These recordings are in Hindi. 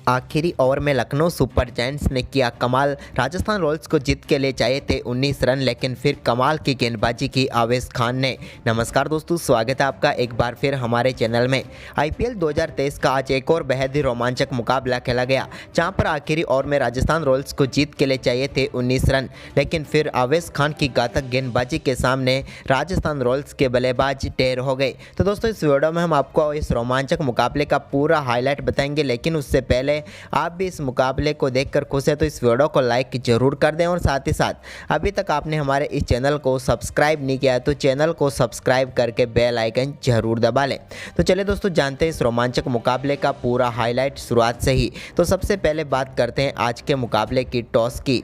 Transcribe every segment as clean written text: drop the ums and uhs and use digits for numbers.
आखिरी ओवर में लखनऊ सुपर जायंट्स ने किया कमाल। राजस्थान रॉयल्स को जीत के लिए चाहिए थे 19 रन, लेकिन फिर कमाल की गेंदबाजी की आवेश खान ने। नमस्कार दोस्तों, स्वागत है आपका एक बार फिर हमारे चैनल में। आईपीएल 2023 का आज एक और बेहद ही रोमांचक मुकाबला खेला गया, जहां पर आखिरी ओवर में राजस्थान रॉयल्स को जीत के लिए चाहिए थे 19 रन, लेकिन फिर आवेश खान की घातक गेंदबाजी के सामने राजस्थान रॉयल्स के बल्लेबाज ढेर हो गए। तो दोस्तों, इस वीडियो में हम आपको इस रोमांचक मुकाबले का पूरा हाईलाइट बताएंगे, लेकिन उससे पहले आप भी इस मुकाबले को देखकर खुश है तो इस वीडियो को लाइक जरूर कर दें, और साथ ही साथ अभी तक आपने हमारे इस चैनल को सब्सक्राइब नहीं किया है तो चैनल को सब्सक्राइब करके बेल आइकन जरूर दबा लें। तो चलिए दोस्तों, जानते हैं इस रोमांचक मुकाबले का पूरा हाईलाइट शुरुआत से ही। तो सबसे पहले बात करते हैं आज के मुकाबले की टॉस की।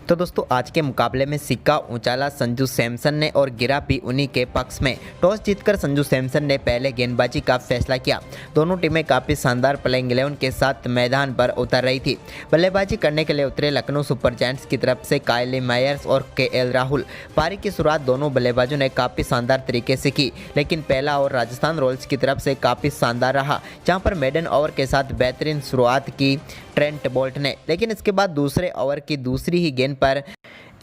तो दोस्तों, आज के मुकाबले में सिक्का उछाला संजू सैमसन ने और गिरा भी उन्हीं के पक्ष में। टॉस जीतकर संजू सैमसन ने पहले गेंदबाजी का फैसला किया। दोनों टीमें काफ़ी शानदार प्लेइंग 11 के साथ मैदान पर उतर रही थी। बल्लेबाजी करने के लिए उतरे लखनऊ सुपर जायंट्स की तरफ से कायली मेयर्स और केएल राहुल। पारी की शुरुआत दोनों बल्लेबाजों ने काफ़ी शानदार तरीके से की, लेकिन पहला ओवर राजस्थान रॉयल्स की तरफ से काफ़ी शानदार रहा, जहाँ पर मेडन ओवर के साथ बेहतरीन शुरुआत की ट्रेंट बोल्ट ने, लेकिन इसके बाद दूसरे ओवर की दूसरी ही गेंद पर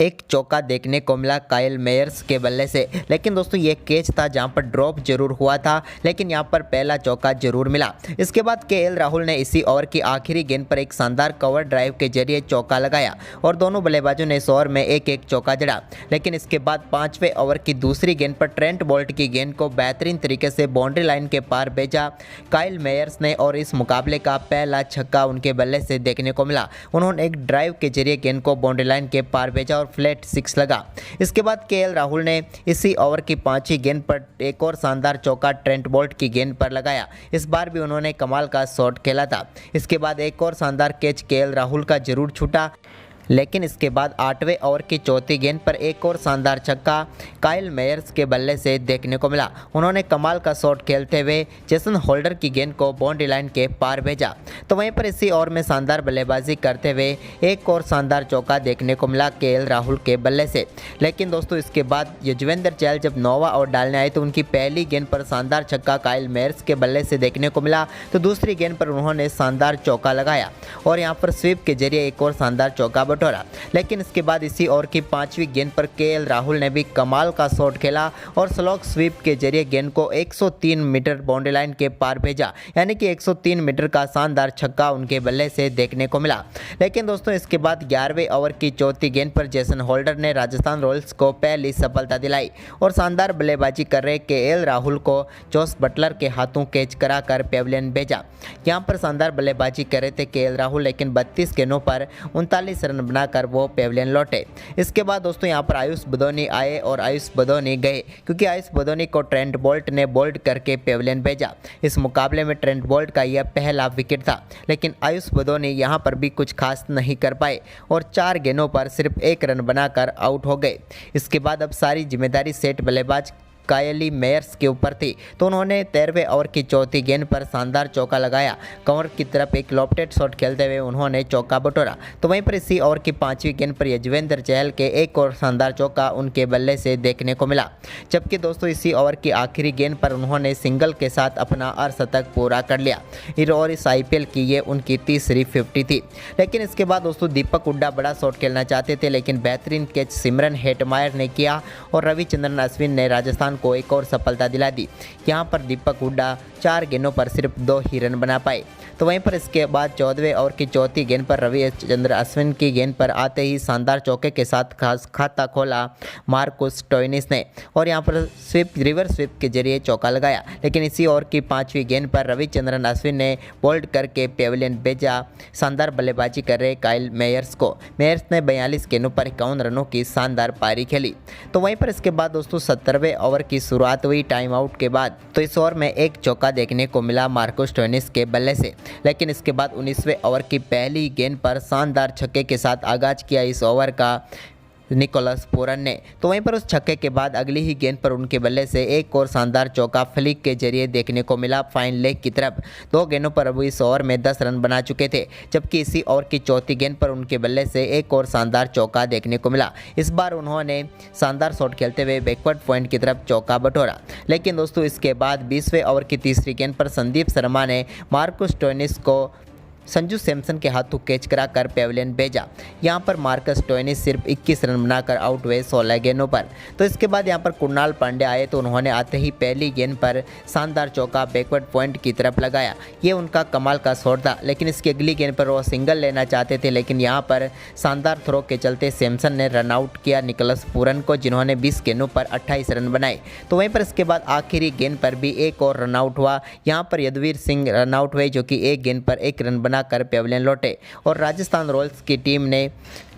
एक चौका देखने को मिला कायल मेयर्स के बल्ले से। लेकिन दोस्तों, ये कैच था जहां पर ड्रॉप जरूर हुआ था, लेकिन यहां पर पहला चौका जरूर मिला। इसके बाद केएल राहुल ने इसी ओवर की आखिरी गेंद पर एक शानदार कवर ड्राइव के जरिए चौका लगाया और दोनों बल्लेबाजों ने इस ओवर में एक एक चौका जड़ा। लेकिन इसके बाद पांचवें ओवर की दूसरी गेंद पर ट्रेंट बोल्ट की गेंद को बेहतरीन तरीके से बाउंड्री लाइन के पार भेजा कायल मेयर्स ने, और इस मुकाबले का पहला छक्का उनके बल्ले से देखने को मिला। उन्होंने एक ड्राइव के जरिए गेंद को बाउंड्री लाइन के पार भेजा और फ्लैट 6 लगा। इसके बाद केएल राहुल ने इसी ओवर की पांचवी गेंद पर एक और शानदार चौका ट्रेंट बोल्ट की गेंद पर लगाया। इस बार भी उन्होंने कमाल का शॉट खेला था। इसके बाद एक और शानदार कैच केएल राहुल का जरूर छूटा, लेकिन इसके बाद आठवें ओवर की चौथी गेंद पर एक और शानदार छक्का कायल मेयर्स के बल्ले से देखने को मिला। उन्होंने कमाल का शॉट खेलते हुए जेसन होल्डर की गेंद को बाउंड्री लाइन के पार भेजा। तो वहीं पर इसी ओवर में शानदार बल्लेबाजी करते हुए एक और शानदार चौका देखने को मिला केएल राहुल के बल्ले से। लेकिन दोस्तों, इसके बाद युजवेंद्र चहल जब नौवां ओवर डालने आए तो उनकी पहली गेंद पर शानदार छक्का कायल मेयर्स के बल्ले से देखने को मिला, तो दूसरी गेंद पर उन्होंने शानदार चौका लगाया और यहाँ पर स्वीप के जरिए एक और शानदार चौका बटोरा। लेकिन इसके बाद इसी ओवर की पांचवी गेंद पर केएल राहुल ने भी कमाल का शॉट खेला और स्लॉग स्वीप के जरिए गेंद को 103 मीटर बाउंड्री लाइन के पार भेजा, यानी कि 103 मीटर का शानदार छक्का उनके बल्ले से देखने को मिला। लेकिन दोस्तों, इसके बाद 11वें ओवर की चौथी गेंद पर जेसन होल्डर ने राजस्थान रॉयल्स को पहली सफलता दिलाई और शानदार बल्लेबाजी कर रहे केएल राहुल को जोस बटलर के हाथों कैच कराकर पेविलियन भेजा। यहां पर शानदार बल्लेबाजी कर रहे थे केएल राहुल, लेकिन 32 गेंदों पर 39 रन बनाकर वो पेविलियन लौटे। इसके बाद दोस्तों, यहां पर आयुष बदौनी आए और आयुष बदौनी गए, क्योंकि आयुष बदौनी को ट्रेंट बोल्ट ने बोल्ड करके पेविलियन भेजा। इस मुकाबले में ट्रेंट बोल्ट का यह पहला विकेट था, लेकिन आयुष बदौनी यहां पर भी कुछ खास नहीं कर पाए और 4 गेंदों पर सिर्फ 1 रन बनाकर आउट हो गए। इसके बाद अब सारी जिम्मेदारी सेट बल्लेबाज कायली मेयर्स के ऊपर थी, तो उन्होंने 13वें ओवर की चौथी गेंद पर शानदार चौका लगाया। कवर की तरफ एक लॉफ्टेड शॉट खेलते हुए उन्होंने चौका बटोरा। तो वहीं पर इसी ओवर की पांचवी गेंद पर युजवेंद्र चहल के एक और शानदार चौका उनके बल्ले से देखने को मिला, जबकि दोस्तों इसी ओवर की आखिरी गेंद पर उन्होंने सिंगल के साथ अपना अर्धशतक पूरा कर लिया और इस आईपीएल की ये उनकी तीसरी 50 थी। लेकिन इसके बाद दोस्तों, दीपक हुड्डा बड़ा शॉट खेलना चाहते थे, लेकिन बेहतरीन कैच सिमरन हेटमायर ने किया और रविचंद्रन अश्विन ने राजस्थान को एक और सफलता दिला दी। यहां पर दीपक हुड्डा 4 गेंदों पर सिर्फ 2 ही रन बना पाए। तो वहीं पर इसके बाद 14वें ओवर की चौथी गेंद पर रविचंद्रन अश्विन की गेंद पर आते ही शानदार चौके के साथ खास खाता खोला मार्कुस स्टोइनिस ने और यहां पर रिवर्स स्वीप के जरिए चौका लगाया। लेकिन इसी ओवर की पांचवी गेंद पर रविचंद्रन अश्विन ने बोल्ड करके पेविलियन भेजा। शानदार बल्लेबाजी कर रहे कायल मेयर्स को मेयर्स ने 42 गेंदों पर 51 रनों की शानदार पारी खेली। तो वहीं पर इसके बाद दोस्तों 17वें ओवर की शुरुआत हुई टाइम आउट के बाद, तो इस ओवर में एक चौका देखने को मिला मार्कुस स्टोइनिस के बल्ले से। लेकिन इसके बाद 19वें ओवर की पहली गेंद पर शानदार छक्के के साथ आगाज किया इस ओवर का निकोलस पूरन ने। तो वहीं पर उस छक्के के बाद अगली ही गेंद पर उनके बल्ले से एक और शानदार चौका फ्लिक के जरिए देखने को मिला फाइन लेग की तरफ। 2 गेंदों पर वो इस ओवर में 10 रन बना चुके थे, जबकि इसी ओवर की चौथी गेंद पर उनके बल्ले से एक और शानदार चौका देखने को मिला। इस बार उन्होंने शानदार शॉट खेलते हुए बैकवर्ड पॉइंट की तरफ चौका बटोरा। लेकिन दोस्तों इसके बाद 20वें ओवर की तीसरी गेंद पर संदीप शर्मा ने मार्कुस स्टोइनिस को संजू सैमसन के हाथों कैच कराकर पेविलियन भेजा। यहां पर मार्कस स्टोइनिस सिर्फ 21 रन बनाकर आउट हुए 16 गेंदों पर। तो इसके बाद यहां पर कुणाल पांड्या आए तो उन्होंने आते ही पहली गेंद पर शानदार चौका बैकवर्ड पॉइंट की तरफ लगाया। ये उनका कमाल का शॉट था, लेकिन इसकी अगली गेंद पर वो सिंगल लेना चाहते थे, लेकिन यहाँ पर शानदार थ्रो के चलते सैमसन ने रन आउट किया निकोलस पूरन को, जिन्होंने 20 गेंदों पर 28 रन बनाए। तो वहीं पर इसके बाद आखिरी गेंद पर भी एक और रन आउट हुआ। यहाँ पर यदुवीर सिंह रन आउट हुए, जो कि एक गेंद पर एक रन बनाकर पेविलियन लौटे और राजस्थान रॉयल्स की टीम ने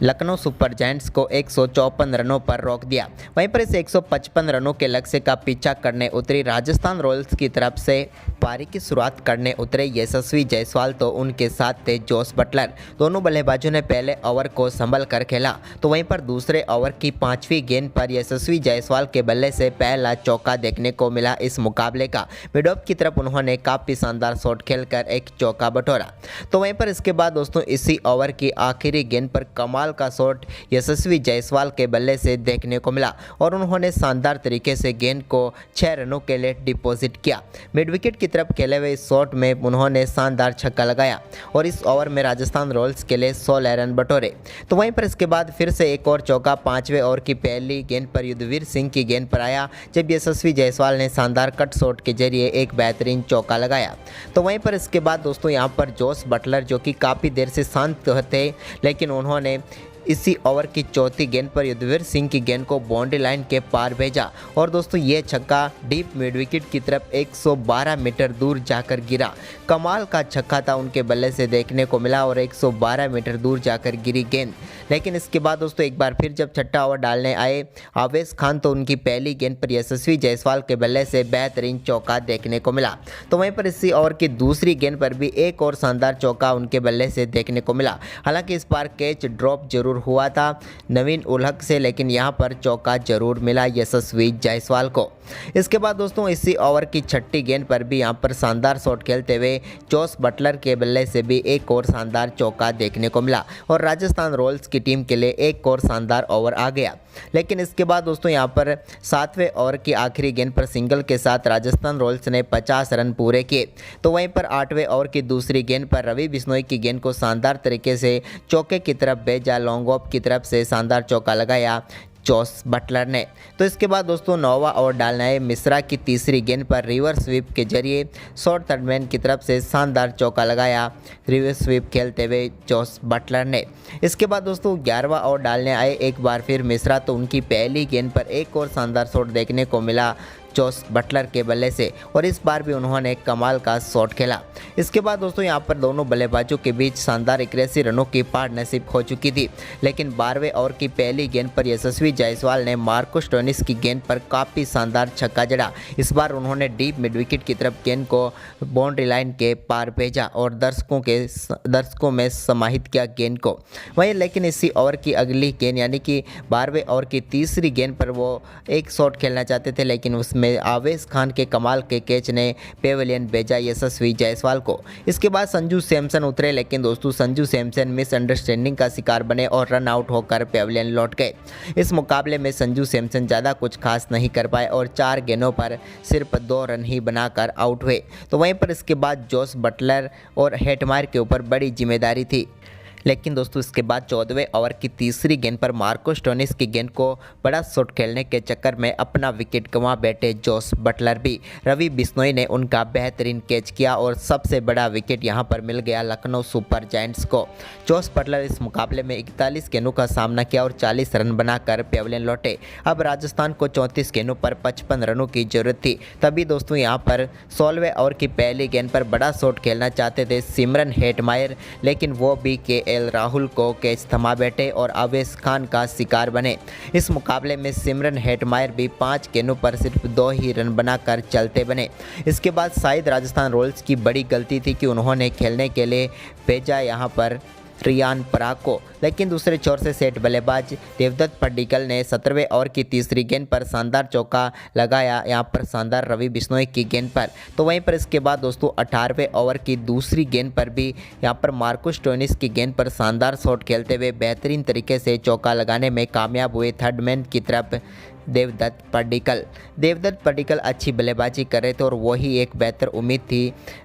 लखनऊ सुपर जायंट्स को 154 रनों पर रोक दिया। वहीं पर इस 155 रनों के लक्ष्य का पीछा करने उतरी राजस्थान रॉयल्स की तरफ से पारी की शुरुआत करने उतरे यशस्वी जायसवाल, तो उनके साथ थे जोस बटलर। दोनों बल्लेबाजों ने पहले ओवर को संभल कर खेला। तो वहीं पर दूसरे ओवर की 5वीं गेंद पर यशस्वी जायसवाल के बल्ले से पहला चौका देखने को मिला इस मुकाबले का। मिड ऑफ की तरफ उन्होंने काफ़ी शानदार शॉट खेलकर एक चौका बटोरा। तो वहीं पर इसके बाद दोस्तों इसी ओवर की आखिरी गेंद पर कमाल का शॉट यशस्वी जायसवाल के बल्ले से देखने को मिला और उन्होंने शानदार तरीके से गेंद को 6 रनों के लिए डिपॉजिट किया। मिड विकेट की तरफ खेले हुए इस शॉट में उन्होंने शानदार छक्का लगाया और इस ओवर में राजस्थान रॉयल्स के लिए 16 रन बटोरे। तो वहीं पर इसके बाद फिर से एक और चौका 5वें ओवर की पहली गेंद पर युद्धवीर सिंह की गेंद पर आया, जब यशस्वी जायसवाल ने शानदार कट शॉट के जरिए एक बेहतरीन चौका लगाया। तो वहीं पर इसके बाद दोस्तों यहाँ पर जोस बटलर, जो कि काफ़ी देर से शांत थे, लेकिन उन्होंने इसी ओवर की चौथी गेंद पर युद्धवीर सिंह की गेंद को बाउंड्री लाइन के पार भेजा और दोस्तों ये छक्का डीप मिड विकेट की तरफ 112 मीटर दूर जाकर गिरा। कमाल का छक्का था उनके बल्ले से देखने को मिला और 112 मीटर दूर जाकर गिरी गेंद। लेकिन इसके बाद दोस्तों एक बार फिर जब छठा ओवर डालने आए आवेश खान, तो उनकी पहली गेंद पर यशस्वी जायसवाल के बल्ले से बेहतरीन चौका देखने को मिला। तो वहीं पर इसी ओवर की दूसरी गेंद पर भी एक और शानदार चौका उनके बल्ले से देखने को मिला। हालांकि इस बार कैच ड्रॉप जरूर हुआ था नवीन उलहक से, लेकिन यहां पर चौका जरूर मिला यशस्वी जायसवाल को। इसके बाद दोस्तों इसी ओवर की छठी गेंद पर भी यहां पर शानदार शॉट खेलते हुए जोस बटलर के बल्ले से भी एक और शानदार चौका देखने को मिला और राजस्थान रॉयल्स की टीम के लिए एक और शानदार ओवर आ गया। लेकिन इसके बाद दोस्तों यहां पर 7वें ओवर की आखिरी गेंद पर सिंगल के साथ राजस्थान रॉयल्स ने 50 रन पूरे किए। तो वहीं पर 8वें ओवर की दूसरी गेंद पर रवि बिश्नोई की गेंद को शानदार तरीके से चौके की तरफ भेजा, लॉन्ग ऑफ की तरफ से शानदार चौका लगाया जोस बटलर ने। तो इसके बाद दोस्तों 9वां ओवर डालना है। मिश्रा की तीसरी गेंद पर रिवर्स स्वीप के जरिए शॉर्ट थर्डमैन की तरफ से शानदार चौका लगाया रिवर्स स्वीप खेलते हुए जोस बटलर ने। इसके बाद दोस्तों 11वां ओवर डालने आए एक बार फिर मिश्रा, तो उनकी पहली गेंद पर एक और शानदार शॉट देखने को मिला जोस बटलर के बल्ले से और इस बार भी उन्होंने कमाल का शॉट खेला। इसके बाद दोस्तों यहां पर दोनों बल्लेबाजों के बीच शानदार 81 रनों की पार्टनरशिप हो चुकी थी, लेकिन 12वें ओवर की पहली गेंद पर यशस्वी जायसवाल ने मार्को स्टोइनिस की गेंद पर काफ़ी शानदार छक्का जड़ा। इस बार उन्होंने डीप मिड विकेट की तरफ गेंद को बाउंड्री लाइन के पार भेजा और दर्शकों में समाहित किया गेंद को। वहीं लेकिन इसी ओवर की अगली गेंद यानी कि 12वें ओवर की तीसरी गेंद पर वो एक शॉट खेलना चाहते थे, लेकिन उसमें आवेश खान के कमाल के कैच ने पेविलियन भेजा यशस्वी जायसवाल को। इसके बाद संजू सैमसन उतरे, लेकिन दोस्तों संजू सैमसन मिसअंडरस्टैंडिंग का शिकार बने और रन आउट होकर पेविलियन लौट गए। इस मुकाबले में संजू सैमसन ज़्यादा कुछ खास नहीं कर पाए और 4 गेंदों पर सिर्फ 2 रन ही बनाकर आउट हुए। तो वहीं पर इसके बाद जोस बटलर और हेटमायर के ऊपर बड़ी जिम्मेदारी थी, लेकिन दोस्तों इसके बाद 14वें ओवर की तीसरी गेंद पर मार्को स्टोइनिस की गेंद को बड़ा शॉट खेलने के चक्कर में अपना विकेट गंवा बैठे जोस बटलर भी। रवि बिश्नोई ने उनका बेहतरीन कैच किया और सबसे बड़ा विकेट यहां पर मिल गया लखनऊ सुपर जायंट्स को। जोस बटलर इस मुकाबले में 41 गेंदों का सामना किया और 40 रन बनाकर पेविलियन लौटे। अब राजस्थान को 34 गेंदों पर 55 रनों की जरूरत थी। तभी दोस्तों यहाँ पर 16वें ओवर की पहली गेंद पर बड़ा शॉट खेलना चाहते थे सिमरन हेटमायर, लेकिन वो भी KL राहुल को कैच थमा बैठे और आवेश खान का शिकार बने। इस मुकाबले में सिमरन हेटमायर भी 5 गेंदों पर सिर्फ 2 ही रन बनाकर चलते बने। इसके बाद शायद राजस्थान रॉयल्स की बड़ी गलती थी कि उन्होंने खेलने के लिए भेजा यहाँ पर रियान पराग को, लेकिन दूसरे छोर से सेट बल्लेबाज देवदत्त पड्डीकल ने 17वें ओवर की तीसरी गेंद पर शानदार चौका लगाया यहाँ पर शानदार रवि बिश्नोई की गेंद पर। तो वहीं पर इसके बाद दोस्तों 18वें ओवर की दूसरी गेंद पर भी यहाँ पर मार्को स्टोइनिस की गेंद पर शानदार शॉट खेलते हुए बेहतरीन तरीके से चौका लगाने में कामयाब हुए थर्ड मैन की तरफ देवदत्त पड्डीकल अच्छी बल्लेबाजी कर रहे थे और वही एक बेहतर उम्मीद थी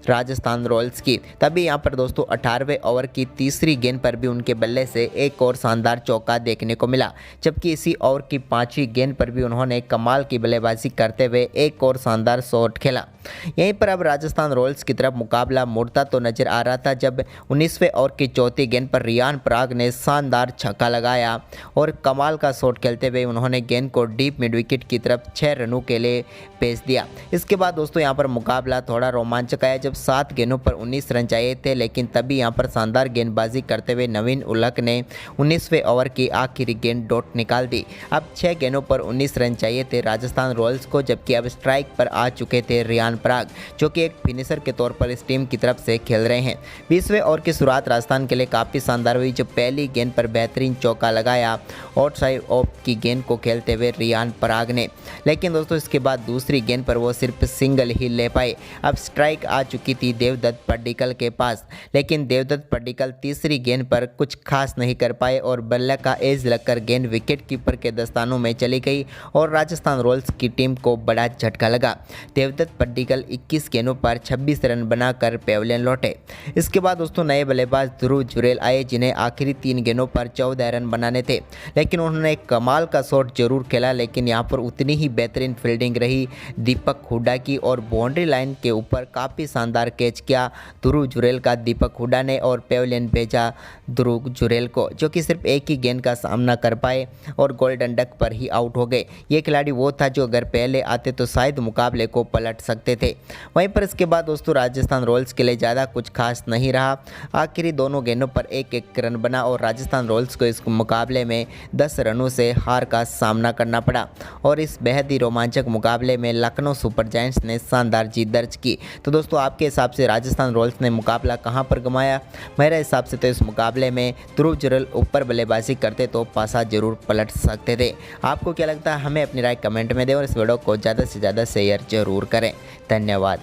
राजस्थान रॉयल्स की। तभी यहाँ पर दोस्तों 18वें ओवर की तीसरी गेंद पर भी उनके बल्ले से एक और शानदार चौका देखने को मिला, जबकि इसी ओवर की 5वीं गेंद पर भी उन्होंने कमाल की बल्लेबाजी करते हुए एक और शानदार शॉट खेला। यहीं पर अब राजस्थान रॉयल्स की तरफ मुकाबला मुड़ता तो नजर आ रहा था जब 19वें ओवर की चौथी गेंद पर रियान पराग ने शानदार छक्का लगाया और कमाल का शॉट खेलते हुए उन्होंने गेंद को डीप मिड विकेट की तरफ 6 रनों के लिए भेज दिया। इसके बाद दोस्तों यहाँ पर मुकाबला थोड़ा रोमांचक आया जब 7 गेंदों पर 19 रन चाहिए थे, लेकिन तभी यहाँ पर शानदार गेंदबाजी करते हुए नवीन उलक ने 19वें ओवर की आखिरी गेंद डॉट निकाल दी। अब 6 गेंदों पर 19 रन चाहिए थे राजस्थान रॉयल्स को, जबकि अब स्ट्राइक पर आ चुके थे रियान पराग, जो कि एक फिनिशर के तौर पर इस टीम की तरफ से खेल रहे हैं। 20वें ओवर की शुरुआत राजस्थान के लिए काफ़ी शानदार हुई, जो पहली गेंद पर बेहतरीन चौका लगाया आउटसाइड ऑफ की गेंद को खेलते हुए रियान पराग ने, लेकिन दोस्तों इसके बाद दूसरी गेंद पर वो सिर्फ सिंगल ही ले पाए। अब स्ट्राइक आ चुकी थी देवदत्त पड्डीकल के पास, लेकिन देवदत्त पड्डीकल तीसरी गेंद पर कुछ खास नहीं कर पाए और बल्ले का एज लगकर गेंद विकेट कीपर के दस्तानों में चली गई और राजस्थान रॉयल्स की टीम को बड़ा झटका लगा। देवदत्त पड्डीकल 21 गेंदों पर 26 रन बनाकर पेविलियन लौटे। इसके बाद दोस्तों नए बल्लेबाज ध्रुव जुरेल आए, जिन्हें आखिरी 3 गेंदों पर 14 रन बनाने थे, लेकिन उन्होंने एक कमाल का शॉट जरूर खेला, लेकिन यहाँ पर उतनी ही बेहतरीन फील्डिंग रही दीपक हुड्डा की और बाउंड्री लाइन के ऊपर काफ़ी शानदार कैच किया ध्रुव जुरेल का दीपक हुड्डा ने और पेविलियन भेजा ध्रुव जुरेल को, जो कि सिर्फ एक ही गेंद का सामना कर पाए और गोल्डन डक पर ही आउट हो गए। ये खिलाड़ी वो था जो अगर पहले आते तो शायद मुकाबले को पलट सकते थे। वहीं पर इसके बाद दोस्तों राजस्थान रॉयल्स के लिए ज़्यादा कुछ खास नहीं रहा। आखिरी दोनों गेंदों पर एक एक रन बना और राजस्थान रॉयल्स को इस मुकाबले में 10 रनों से हार का सामना करना पड़ा और इस बेहद ही रोमांचक मुकाबले में लखनऊ सुपर जायंट्स ने शानदार जीत दर्ज की। तो दोस्तों आपके हिसाब से राजस्थान रॉयल्स ने मुकाबला कहां पर गंवाया? मेरे हिसाब से तो इस मुकाबले में ध्रुव जुरेल ऊपर बल्लेबाजी करते तो पासा जरूर पलट सकते थे। आपको क्या लगता है? हमें अपनी राय कमेंट में दें और इस वीडियो को ज़्यादा से ज़्यादा शेयर जरूर करें। धन्यवाद।